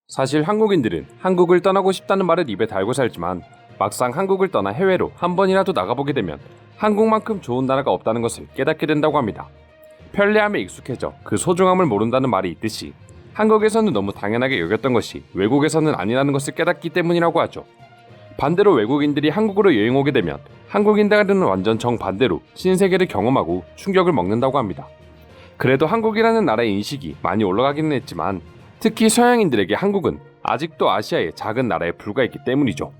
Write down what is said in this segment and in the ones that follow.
사실 한국인들은 한국을 떠나고 싶다는 말을 입에 달고 살지만 막상 한국을 떠나 해외로 한 번이라도 나가보게 되면 한국만큼 좋은 나라가 없다는 것을 깨닫게 된다고 합니다. 편리함에 익숙해져 그 소중함을 모른다는 말이 있듯이 한국에서는 너무 당연하게 여겼던 것이 외국에서는 아니라는 것을 깨닫기 때문이라고 하죠. 반대로 외국인들이 한국으로 여행 오게 되면 한국인들은 완전 정반대로 신세계를 경험하고 충격을 먹는다고 합니다. 그래도 한국이라는 나라의 인식이 많이 올라가기는 했지만 특히 서양인들에게 한국은 아직도 아시아의 작은 나라에 불과했기 때문이죠.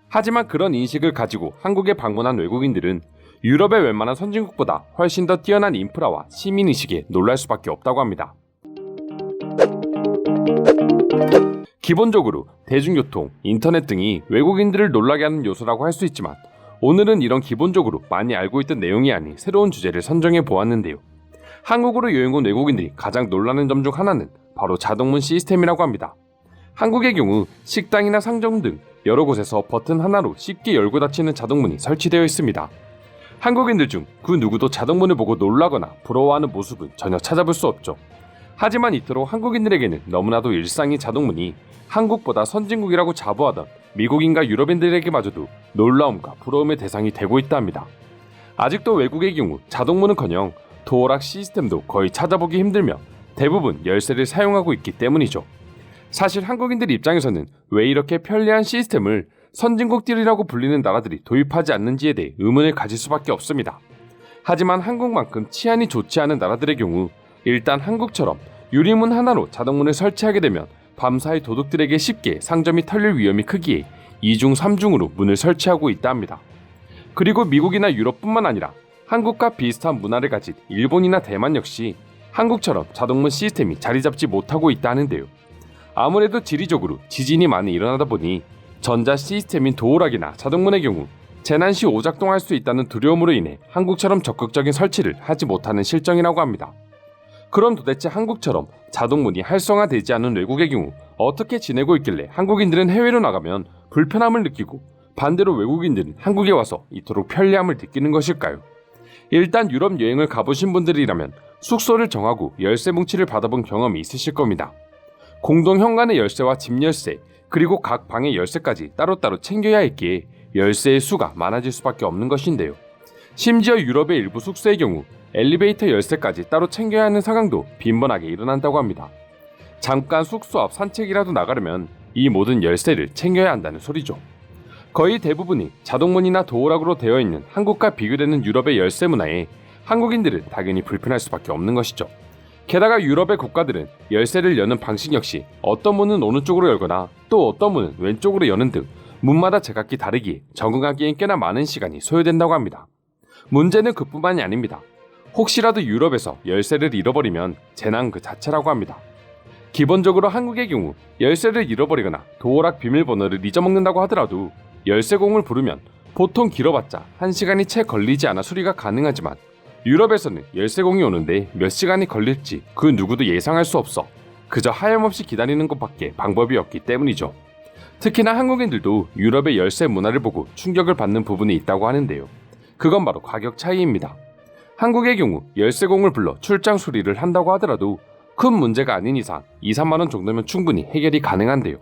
하지만 그런 인식을 가지고 한국에 방문한 외국인들은 유럽의 웬만한 선진국보다 훨씬 더 뛰어난 인프라와 시민의식에 놀랄 수밖에 없다고 합니다. 기본적으로 대중교통, 인터넷 등이 외국인들을 놀라게 하는 요소라고 할 수 있지만 오늘은 이런 기본적으로 많이 알고 있던 내용이 아닌 새로운 주제를 선정해 보았는데요. 한국으로 여행 온 외국인들이 가장 놀라는 점 중 하나는 바로 자동문 시스템이라고 합니다. 한국의 경우 식당이나 상점 등 여러 곳에서 버튼 하나로 쉽게 열고 닫히는 자동문이 설치되어 있습니다. 한국인들 중 그 누구도 자동문을 보고 놀라거나 부러워하는 모습은 전혀 찾아볼 수 없죠. 하지만 이토록 한국인들에게는 너무나도 일상인 자동문이 한국보다 선진국이라고 자부하던 미국인과 유럽인들에게마저도 놀라움과 부러움의 대상이 되고 있다 합니다. 아직도 외국의 경우 자동문은커녕 도어락 시스템도 거의 찾아보기 힘들며 대부분 열쇠를 사용하고 있기 때문이죠. 사실 한국인들 입장에서는 왜 이렇게 편리한 시스템을 선진국들이라고 불리는 나라들이 도입하지 않는지에 대해 의문을 가질 수밖에 없습니다. 하지만 한국만큼 치안이 좋지 않은 나라들의 경우 일단 한국처럼 유리문 하나로 자동문을 설치하게 되면 밤사이 도둑들에게 쉽게 상점이 털릴 위험이 크기에 2중 3중으로 문을 설치하고 있다 합니다. 그리고 미국이나 유럽뿐만 아니라 한국과 비슷한 문화를 가진 일본이나 대만 역시 한국처럼 자동문 시스템이 자리 잡지 못하고 있다 하는데요. 아무래도 지리적으로 지진이 많이 일어나다 보니 전자 시스템인 도어락이나 자동문의 경우 재난 시 오작동할 수 있다는 두려움으로 인해 한국처럼 적극적인 설치를 하지 못하는 실정이라고 합니다. 그럼 도대체 한국처럼 자동문이 활성화되지 않은 외국의 경우 어떻게 지내고 있길래 한국인들은 해외로 나가면 불편함을 느끼고 반대로 외국인들은 한국에 와서 이토록 편리함을 느끼는 것일까요? 일단 유럽 여행을 가보신 분들이라면 숙소를 정하고 열쇠 뭉치를 받아본 경험이 있으실 겁니다. 공동 현관의 열쇠와 집 열쇠, 그리고 각 방의 열쇠까지 따로따로 챙겨야 했기에 열쇠의 수가 많아질 수밖에 없는 것인데요. 심지어 유럽의 일부 숙소의 경우 엘리베이터 열쇠까지 따로 챙겨야 하는 상황도 빈번하게 일어난다고 합니다. 잠깐 숙소 앞 산책이라도 나가려면 이 모든 열쇠를 챙겨야 한다는 소리죠. 거의 대부분이 자동문이나 도어락으로 되어 있는 한국과 비교되는 유럽의 열쇠 문화에 한국인들은 당연히 불편할 수밖에 없는 것이죠. 게다가 유럽의 국가들은 열쇠를 여는 방식 역시 어떤 문은 오른쪽으로 열거나 또 어떤 문은 왼쪽으로 여는 등 문마다 제각기 다르기에 적응하기엔 꽤나 많은 시간이 소요된다고 합니다. 문제는 그뿐만이 아닙니다. 혹시라도 유럽에서 열쇠를 잃어버리면 재난 그 자체라고 합니다. 기본적으로 한국의 경우 열쇠를 잃어버리거나 도어락 비밀번호를 잊어먹는다고 하더라도 열쇠공을 부르면 보통 길어봤자 1시간이 채 걸리지 않아 수리가 가능하지만 유럽에서는 열쇠공이 오는데 몇 시간이 걸릴지 그 누구도 예상할 수 없어 그저 하염없이 기다리는 것밖에 방법이 없기 때문이죠. 특히나 한국인들도 유럽의 열쇠 문화를 보고 충격을 받는 부분이 있다고 하는데요. 그건 바로 가격 차이입니다. 한국의 경우 열쇠공을 불러 출장 수리를 한다고 하더라도 큰 문제가 아닌 이상 2, 3만 원 정도면 충분히 해결이 가능한데요.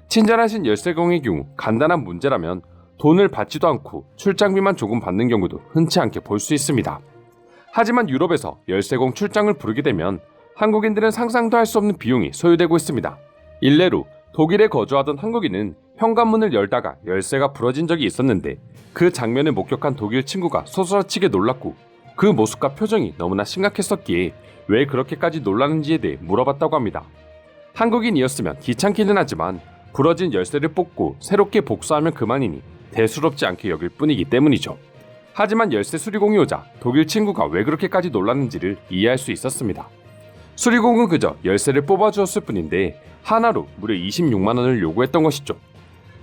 친절하신 열쇠공의 경우 간단한 문제라면 돈을 받지도 않고 출장비만 조금 받는 경우도 흔치 않게 볼 수 있습니다. 하지만 유럽에서 열쇠공 출장을 부르게 되면 한국인들은 상상도 할 수 없는 비용이 소요되고 있습니다. 일례로 독일에 거주하던 한국인은 현관문을 열다가 열쇠가 부러진 적이 있었는데 그 장면을 목격한 독일 친구가 소스라치게 놀랐고 그 모습과 표정이 너무나 심각했었기에 왜 그렇게까지 놀라는지에 대해 물어봤다고 합니다. 한국인이었으면 귀찮기는 하지만 부러진 열쇠를 뽑고 새롭게 복사하면 그만이니 대수롭지 않게 여길 뿐이기 때문이죠. 하지만 열쇠 수리공이 오자 독일 친구가 왜 그렇게까지 놀랐는지를 이해할 수 있었습니다. 수리공은 그저 열쇠를 뽑아주었을 뿐인데 하나로 무려 26만 원을 요구했던 것이죠.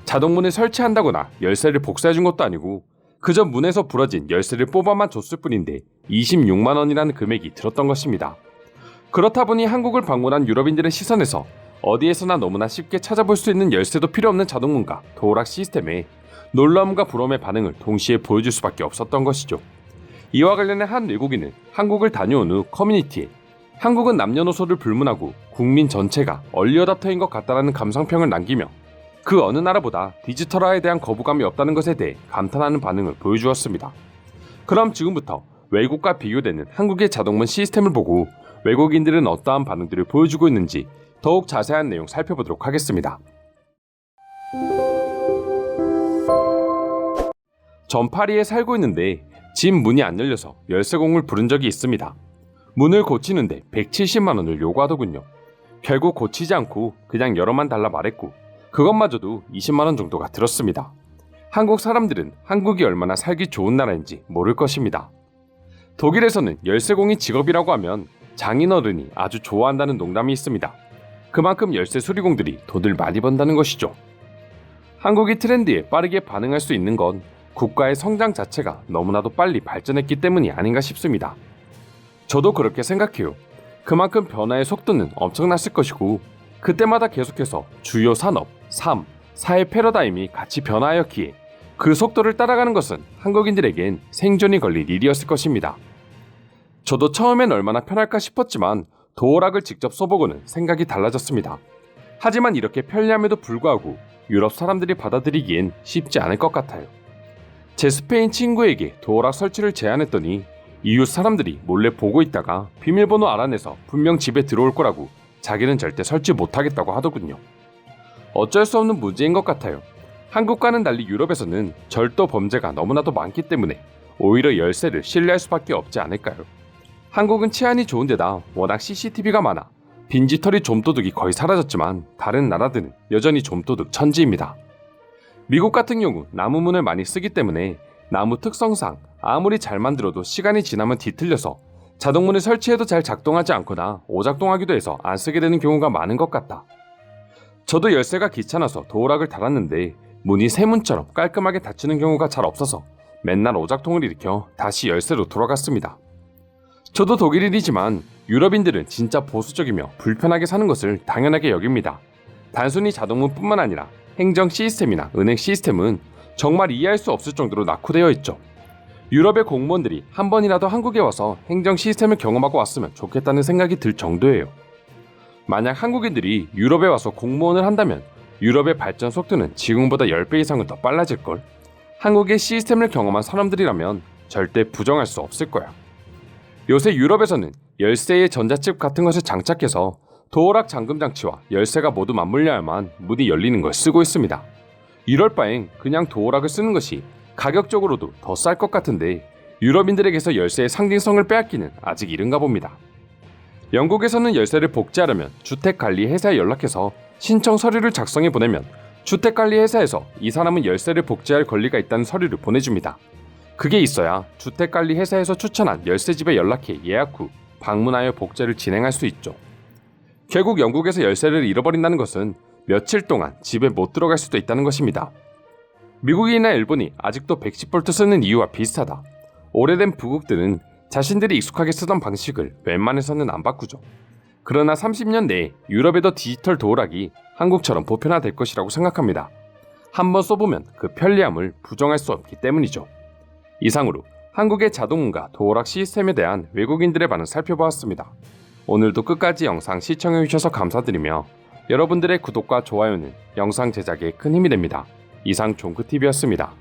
자동문을 설치한다거나 열쇠를 복사해준 것도 아니고 그저 문에서 부러진 열쇠를 뽑아만 줬을 뿐인데 26만 원이라는 금액이 들었던 것입니다. 그렇다 보니 한국을 방문한 유럽인들의 시선에서 어디에서나 너무나 쉽게 찾아볼 수 있는 열쇠도 필요 없는 자동문과 도어락 시스템에 놀라움과 부러움의 반응을 동시에 보여줄 수밖에 없었던 것이죠. 이와 관련해 한 외국인은 한국을 다녀온 후 커뮤니티에 한국은 남녀노소를 불문하고 국민 전체가 얼리어답터인 것 같다라는 감상평을 남기며 그 어느 나라보다 디지털화에 대한 거부감이 없다는 것에 대해 감탄하는 반응을 보여주었습니다. 그럼 지금부터 외국과 비교되는 한국의 자동문 시스템을 보고 외국인들은 어떠한 반응들을 보여주고 있는지 더욱 자세한 내용 살펴보도록 하겠습니다. 전 파리에 살고 있는데 집 문이 안 열려서 열쇠공을 부른 적이 있습니다. 문을 고치는데 170만 원을 요구하더군요. 결국 고치지 않고 그냥 열어만 달라 말했고 그것마저도 20만 원 정도가 들었습니다. 한국 사람들은 한국이 얼마나 살기 좋은 나라인지 모를 것입니다. 독일에서는 열쇠공이 직업이라고 하면 장인어른이 아주 좋아한다는 농담이 있습니다. 그만큼 열쇠 수리공들이 돈을 많이 번다는 것이죠. 한국이 트렌드에 빠르게 반응할 수 있는 건 국가의 성장 자체가 너무나도 빨리 발전했기 때문이 아닌가 싶습니다. 저도 그렇게 생각해요. 그만큼 변화의 속도는 엄청났을 것이고 그때마다 계속해서 주요 산업, 삶, 사회 패러다임이 같이 변화하였기에 그 속도를 따라가는 것은 한국인들에겐 생존이 걸린 일이었을 것입니다. 저도 처음엔 얼마나 편할까 싶었지만 도어락을 직접 써보고는 생각이 달라졌습니다. 하지만 이렇게 편리함에도 불구하고 유럽 사람들이 받아들이기엔 쉽지 않을 것 같아요. 제 스페인 친구에게 도어락 설치를 제안했더니 이웃 사람들이 몰래 보고 있다가 비밀번호 알아내서 분명 집에 들어올 거라고 자기는 절대 설치 못하겠다고 하더군요. 어쩔 수 없는 문제인 것 같아요. 한국과는 달리 유럽에서는 절도 범죄가 너무나도 많기 때문에 오히려 열쇠를 신뢰할 수밖에 없지 않을까요? 한국은 치안이 좋은 데다 워낙 CCTV가 많아 빈지털이 좀도둑이 거의 사라졌지만 다른 나라들은 여전히 좀도둑 천지입니다. 미국 같은 경우 나무문을 많이 쓰기 때문에 나무 특성상 아무리 잘 만들어도 시간이 지나면 뒤틀려서 자동문을 설치해도 잘 작동하지 않거나 오작동하기도 해서 안 쓰게 되는 경우가 많은 것 같다. 저도 열쇠가 귀찮아서 도어락을 달았는데 문이 새 문처럼 깔끔하게 닫히는 경우가 잘 없어서 맨날 오작동을 일으켜 다시 열쇠로 돌아갔습니다. 저도 독일인이지만 유럽인들은 진짜 보수적이며 불편하게 사는 것을 당연하게 여깁니다. 단순히 자동문뿐만 아니라 행정 시스템이나 은행 시스템은 정말 이해할 수 없을 정도로 낙후되어 있죠. 유럽의 공무원들이 한 번이라도 한국에 와서 행정 시스템을 경험하고 왔으면 좋겠다는 생각이 들 정도예요. 만약 한국인들이 유럽에 와서 공무원을 한다면 유럽의 발전 속도는 지금보다 10배 이상은 더 빨라질걸. 한국의 시스템을 경험한 사람들이라면 절대 부정할 수 없을 거야. 요새 유럽에서는 열쇠에 전자칩 같은 것을 장착해서 도어락 잠금 장치와 열쇠가 모두 맞물려야만 문이 열리는 걸 쓰고 있습니다. 이럴 바엔 그냥 도어락을 쓰는 것이 가격적으로도 더 쌀 것 같은데 유럽인들에게서 열쇠의 상징성을 빼앗기는 아직 이른가 봅니다. 영국에서는 열쇠를 복제하려면 주택관리회사에 연락해서 신청 서류를 작성해 보내면 주택관리회사에서 이 사람은 열쇠를 복제할 권리가 있다는 서류를 보내줍니다. 그게 있어야 주택관리회사에서 추천한 열쇠집에 연락해 예약 후 방문하여 복제를 진행할 수 있죠. 결국 영국에서 열쇠를 잃어버린다는 것은 며칠 동안 집에 못 들어갈 수도 있다는 것입니다. 미국이나 일본이 아직도 110V 쓰는 이유와 비슷하다. 오래된 부국들은 자신들이 익숙하게 쓰던 방식을 웬만해서는 안 바꾸죠. 그러나 30년 내에 유럽에도 디지털 도어락이 한국처럼 보편화될 것이라고 생각합니다. 한번 써보면 그 편리함을 부정할 수 없기 때문이죠. 이상으로 한국의 자동문과 도어락 시스템에 대한 외국인들의 반응 살펴보았습니다. 오늘도 끝까지 영상 시청해주셔서 감사드리며 여러분들의 구독과 좋아요는 영상 제작에 큰 힘이 됩니다. 이상 종크TV였습니다.